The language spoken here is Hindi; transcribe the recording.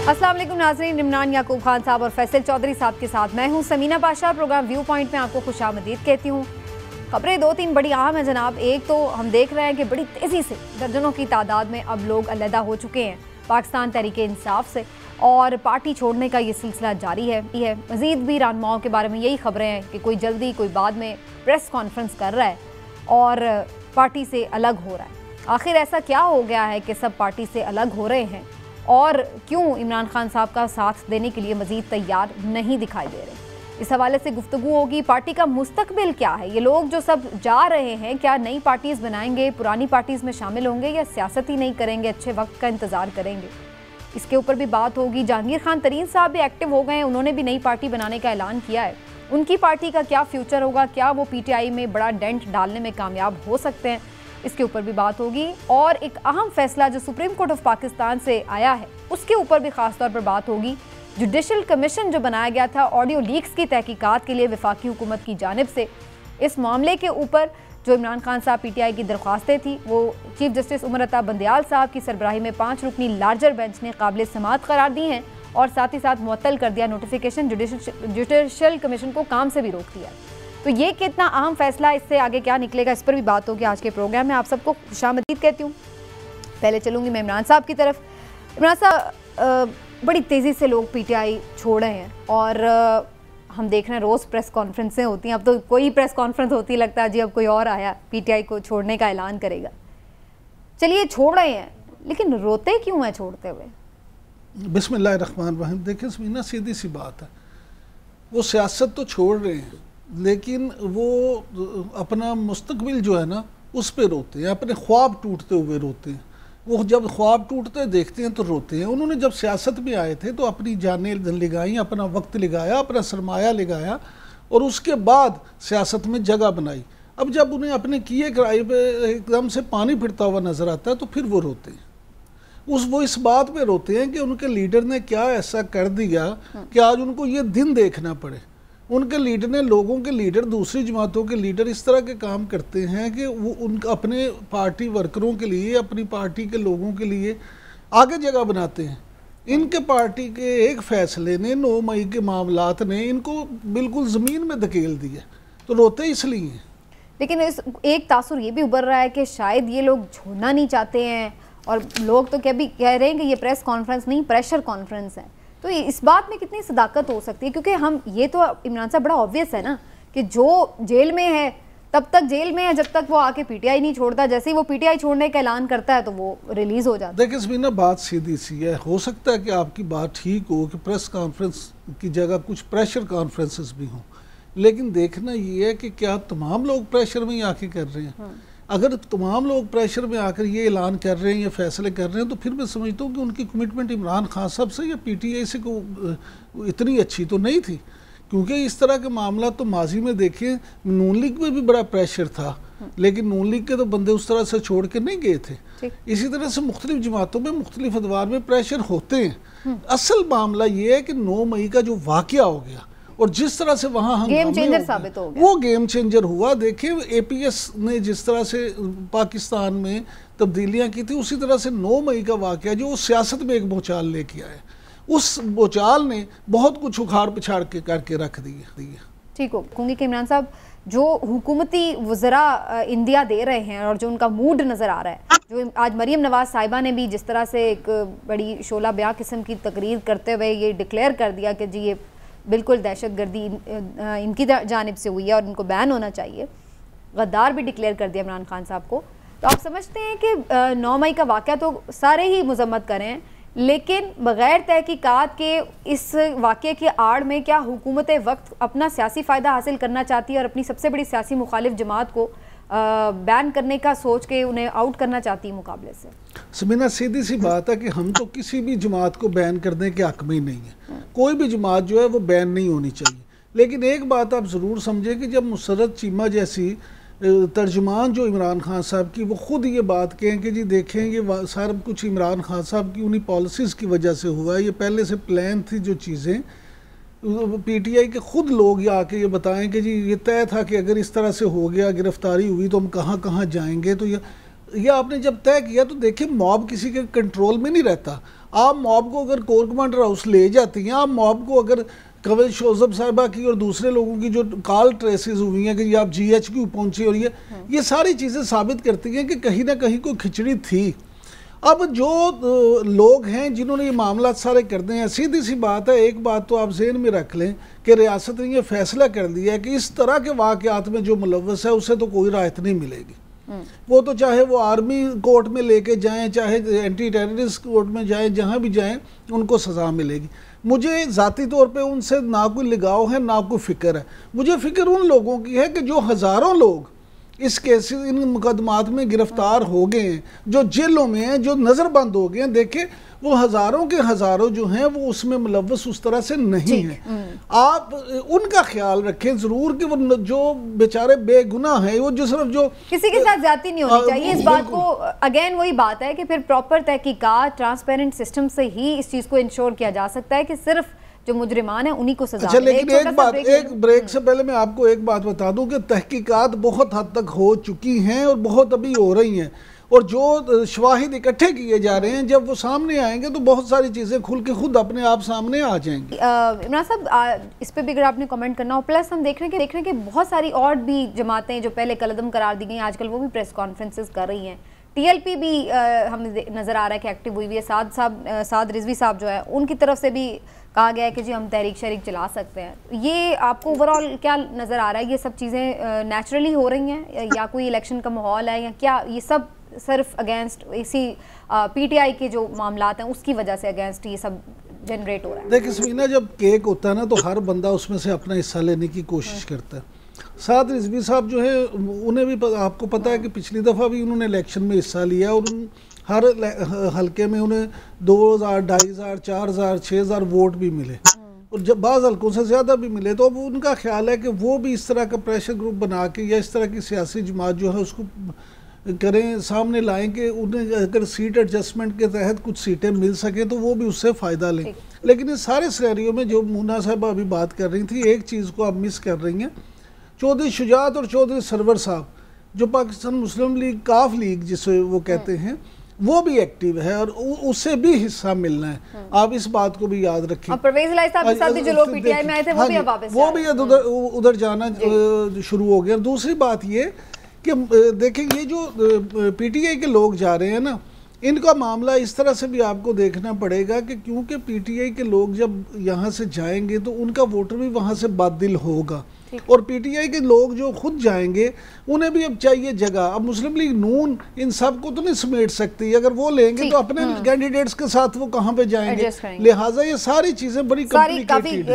अस्सलाम वालेकुम नाज़रीन, इमरान याकूब खान साहब और फैसल चौधरी साहब के साथ मैं हूं Sameena Pasha. Programme viewpoint में आपको खुशामदीद कहती हूं। खबरें दो तीन बड़ी अहम है जनाब। एक तो हम देख रहे हैं कि बड़ी तेज़ी से दर्जनों की तादाद में अब लोग अलहदा हो चुके हैं पाकिस्तान तहरीक इंसाफ से, और पार्टी छोड़ने का ये सिलसिला जारी है। मज़ीद भी रहनुमाओं के बारे में यही खबरें हैं कि कोई जल्दी कोई बाद में प्रेस कॉन्फ्रेंस कर रहा है और पार्टी से अलग हो रहा है। आखिर ऐसा क्या हो गया है कि सब पार्टी से अलग हो रहे हैं, और क्यों इमरान खान साहब का साथ देने के लिए मज़ीद तैयार नहीं दिखाई दे रहे? इस हवाले से गुफ्तगू होगी। पार्टी का मुस्तकबिल क्या है? ये लोग जो सब जा रहे हैं, क्या नई पार्टीज़ बनाएंगे, पुरानी पार्टीज़ में शामिल होंगे, या सियासत ही नहीं करेंगे, अच्छे वक्त का इंतज़ार करेंगे? इसके ऊपर भी बात होगी। जहांगीर खान तरीन साहब भी एक्टिव हो गए हैं, उन्होंने भी नई पार्टी बनाने का ऐलान किया है। उनकी पार्टी का क्या फ्यूचर होगा? क्या वो PTI में बड़ा डेंट डालने में कामयाब हो सकते हैं? इसके ऊपर भी बात होगी। और एक अहम फैसला जो सुप्रीम कोर्ट ऑफ पाकिस्तान से आया है, उसके ऊपर भी खास तौर पर बात होगी। जुडिशल कमीशन जो बनाया गया था ऑडियो लीक्स की तहकीकात के लिए वफाकी हुकूमत की जानिब से, इस मामले के ऊपर जो इमरान खान साहब PTI की दरख्वास्तें थी, वो चीफ जस्टिस उमर अता बंदयाल साहब की सरबराही में 5 रुकनी लार्जर बेंच ने काबिल समाअत करार दी हैं, और साथ ही साथ मुअत्तल कर दिया नोटिफिकेशन। जुडिशल कमीशन को काम से भी रोक दिया। तो ये कितना अहम फैसला, इससे आगे क्या निकलेगा, इस पर भी बात होगी आज के प्रोग्राम में। आप सबको खुशामदीद कहती हूँ। पहले चलूँगी मैं इमरान साहब की तरफ। इमरान साहब, बड़ी तेज़ी से लोग PTI छोड़ रहे हैं, और हम देख रहे हैं रोज़ प्रेस कॉन्फ्रेंसें होती हैं। अब तो कोई प्रेस कॉन्फ्रेंस होती लगता है जी अब कोई और आया PTI को छोड़ने का ऐलान करेगा। चलिए छोड़ रहे हैं, लेकिन रोते क्यों हैं छोड़ते हुए? बिस्मिल्लाहिर्रहमानिर्रहीम। देखिए समीना, सीधी सी बात है, वो सियासत तो छोड़ रहे हैं, लेकिन वो अपना मुस्तकबिल जो है ना उस पर रोते हैं, अपने ख्वाब टूटते हुए रोते हैं। वो जब ख्वाब टूटते देखते हैं तो रोते हैं। उन्होंने जब सियासत में आए थे तो अपनी जानें लगाई, अपना वक्त लगाया, अपना सरमाया लगाया, और उसके बाद सियासत में जगह बनाई। अब जब उन्हें अपने किए कराए पे एकदम से पानी फिरता हुआ नज़र आता है तो फिर वो रोते हैं। वो इस बात पे रोते हैं कि उनके लीडर ने क्या ऐसा कर दिया कि आज उनको ये दिन देखना पड़े। उनके लीडर ने, लोगों के लीडर, दूसरी जमातों के लीडर इस तरह के काम करते हैं कि वो उनका अपने पार्टी वर्करों के लिए, अपनी पार्टी के लोगों के लिए आगे जगह बनाते हैं। इनके पार्टी के एक फैसले ने, 9 मई के मामलात ने इनको बिल्कुल ज़मीन में धकेल दिया, तो रोते इसलिए हैं। लेकिन इस एक तासुर ये भी उभर रहा है कि शायद ये लोग छोड़ना नहीं चाहते हैं, और लोग तो कह रहे हैं कि ये प्रेस कॉन्फ्रेंस नहीं, प्रेशर कॉन्फ्रेंस है। तो इस बात में कितनी सदाकत हो सकती है? क्योंकि हम ये तो इमरान साहब बड़ा ऑब्वियस है ना कि जो जेल में है तब तक जेल में है, जब तक वो आके PTI नहीं छोड़ता। जैसे ही वो PTI छोड़ने का ऐलान करता है तो वो रिलीज हो जाता है। देखिए समीना, बात सीधी सी है। हो सकता है कि आपकी बात ठीक हो कि प्रेस कॉन्फ्रेंस की जगह कुछ प्रेशर कॉन्फ्रेंसेस भी हों, लेकिन देखना ये है कि क्या तमाम लोग प्रेशर में ही आके कर रहे हैं? अगर तमाम लोग प्रेशर में आकर ये ऐलान कर रहे हैं, ये फैसले कर रहे हैं, तो फिर मैं समझता हूँ कि उनकी कमिटमेंट इमरान खान साहब से या PTI से को इतनी अच्छी तो नहीं थी। क्योंकि इस तरह के मामला तो माजी में देखें, नून लीग में भी बड़ा प्रेशर था, लेकिन नून लीग के तो बंदे उस तरह से छोड़ के नहीं गए थे। इसी तरह से मुख्तलिफ जमातों में, मुख्तलिफ अदवार में प्रेशर होते हैं। असल मामला ये है कि 9 मई का जो वाक़या हो गया और जिस तरह से वहाँ गेम चेंजर साबित हो गया, वो गेम चेंजर हुआ। देखिए APS ने जिस तरह से पाकिस्तान में तब्दीलियाँ की थी, उसी तरह से 9 मई का वाक़या जो सियासत में एक भूचाल लेके आया, उस भूचाल ने बहुत कुछ उखाड़ पिछाड़ के करके रख दिया। ठीक हो कहूँगी कि इमरान साहब, जो हुकूमती वज़रा इंदिया दे रहे हैं और जो उनका मूड नज़र आ रहा है, जो आज मरीम नवाज़ साहिबा ने भी जिस तरह से एक बड़ी शोला ब्याह किस्म की तकरीर करते हुए ये डिक्लेयर कर दिया कि जी ये बिल्कुल दहशतगर्दी इनकी जानिब से हुई है और इनको बैन होना चाहिए, गद्दार भी डिक्लेयर कर दिया इमरान खान साहब को। तो आप समझते हैं कि 9 मई का वाक़या तो सारे ही मजम्मत करें, लेकिन बग़ैर तहकीकात के इस वाक़े की आड़ में क्या हुकूमत वक्त अपना सियासी फ़ायदा हासिल करना चाहती है और अपनी सबसे बड़ी सियासी मुखालिफ जमात को बैन करने का सोच के उन्हें आउट करना चाहती है मुकाबले से? समीना, सीधी सी बात है कि हम तो किसी भी जमात को बैन करने के हक में ही नहीं है। कोई भी जमात जो है वो बैन नहीं होनी चाहिए। लेकिन एक बात आप ज़रूर समझें कि जब मुसर्रत चीमा जैसी तर्जुमान जो इमरान खान साहब की, वो ख़ुद ये बात कहें कि जी देखें ये सारा कुछ इमरान खान साहब की उन्हीं पॉलिसीज़ की वजह से हुआ है, ये पहले से प्लान थी जो चीज़ें, PTI के ख़ुद लोग ये आके ये बताएं कि जी ये तय था कि अगर इस तरह से हो गया, गिरफ्तारी हुई तो हम कहाँ कहाँ जाएंगे। तो ये ये आपने जब तय किया तो देखिए मॉब किसी के कंट्रोल में नहीं रहता। आप मॉब को अगर कोर कमांडर हाउस ले जाती हैं, आप मॉब को अगर कंवल शोजब साहिबा की और दूसरे लोगों की जो कॉल ट्रेसेस हुई हैं कि ये आप GHQ पहुंचे और ये सारी चीज़ें साबित करती हैं कि कहीं ना कहीं कोई खिचड़ी थी। अब जो लोग हैं जिन्होंने ये मामला सारे कर दिए हैं, सीधी सी बात है, एक बात तो आप ज़हन में रख लें कि रियासत ने ये फैसला कर दिया है कि इस तरह के वाक़यात में जो मुलव्वस है उसे तो कोई राहत नहीं मिलेगी। वो तो चाहे वो आर्मी कोर्ट में लेके जाएं, चाहे एंटी टेररिस्ट कोर्ट में जाएं, जहां भी जाएं उनको सज़ा मिलेगी। मुझे ज़ाती तौर पे उनसे ना कोई लगाव है ना कोई फ़िक्र है। मुझे फ़िक्र उन लोगों की है कि जो हज़ारों लोग इस केस इन मुकदमात में गिरफ्तार हो गए हैं, जो जेलों में हैं, जो नज़रबंद हो गए हैं। देखे वो हज़ारों के हज़ारों जो हैं वो उसमें मुलव्वस उस तरह से नहीं हैं। आप उनका ख्याल रखें ज़रूर कि वो जो बेचारे बेगुनाह हैं, वो जो सिर्फ जो किसी के साथ ज्यादती नहीं होनी चाहिए। इस बात को अगेन वही बात है कि फिर प्रॉपर तहकीकात, ट्रांसपेरेंट सिस्टम से ही इस चीज़ को इंश्योर किया जा सकता है कि सिर्फ जो मुजरिमान है उन्हीं को सजा। अच्छा, लेकिन एक ब्रेक से पहले मैं आपको एक बात बता दूं कि तहकीकात बहुत हद तक हो चुकी हैं और बहुत अभी हो रही हैं, और जो शवाहिद इकट्ठे किए जा रहे हैं जब वो सामने आएंगे तो बहुत सारी चीज़ें खुल के खुद अपने आप सामने आ जाएंगी। इमरान साहब, इस पे भी अगर आपने कमेंट करना हो, प्लस हम देख रहे हैं कि बहुत सारी और भी जमातें जो पहले कलदम करार दी गई आजकल वो भी प्रेस कॉन्फ्रेंसेस कर रही हैं। TLP भी हमें नज़र आ रहा है कि एक्टिव हुई हुई है। साद रिजवी साहब जो है उनकी तरफ से भी कहा गया है कि जी हम तहरीक शरीक चला सकते हैं। ये आपको ओवरऑल क्या नज़र आ रहा है? ये सब चीज़ें नेचुरली हो रही हैं या कोई इलेक्शन का माहौल है, या क्या ये सब सिर्फ अगेंस्ट इसी PTI के जो मामलात हैं उसकी वजह से अगेंस्ट ये सब जनरेट हो रहा है? देखिए समीना, जब केक होता है ना तो हर बंदा उसमें से अपना हिस्सा लेने की कोशिश करता है। साद रिजवी साहब जो है उन्हें भी आपको पता है कि पिछली दफ़ा भी उन्होंने इलेक्शन में हिस्सा लिया और हर हलके में उन्हें 2000, 2500, 4000, 6000 वोट भी मिले और जब बाज़ हलकों से ज़्यादा भी मिले। तो अब उनका ख्याल है कि वो भी इस तरह का प्रेशर ग्रुप बना के या इस तरह की सियासी जमात जो है उसको करें, सामने लाएं कि उन्हें अगर सीट एडजस्टमेंट के तहत कुछ सीटें मिल सकें तो वो भी उससे फ़ायदा लें। लेकिन इस सारे सिनेरियो में जो मुन्ना साहब अभी बात कर रही थी, एक चीज़ को आप मिस कर रही हैं। चौधरी शुजात और चौधरी सरवर साहब जो पाकिस्तान मुस्लिम लीग काफ लीग जिसे वो कहते हैं, वो भी एक्टिव है और उससे भी हिस्सा मिलना है। आप इस बात को भी याद रखें। परवेज इलाही साहब के साथ भी जो लोग PTI में आए थे वो भी अब वापस वो भी उधर जाना शुरू हो गया। दूसरी बात ये कि देखें ये जो PTI के लोग जा रहे हैं ना, इनका मामला इस तरह से भी आपको देखना पड़ेगा कि क्योंकि PTI के लोग जब यहाँ से जाएंगे तो उनका वोटर भी वहाँ से बादिल होगा और PTI के लोग जो खुद जाएंगे उन्हें भी अब चाहिए जगह। अब मुस्लिम लीग नून इन सब को तो नहीं समेट सकती, अगर वो लेंगे तो अपने कैंडिडेट्स के साथ वो कहाँ पे जाएंगे। लिहाजा ये सारी चीज़ें बड़ी कॉम्प्लिकेटेड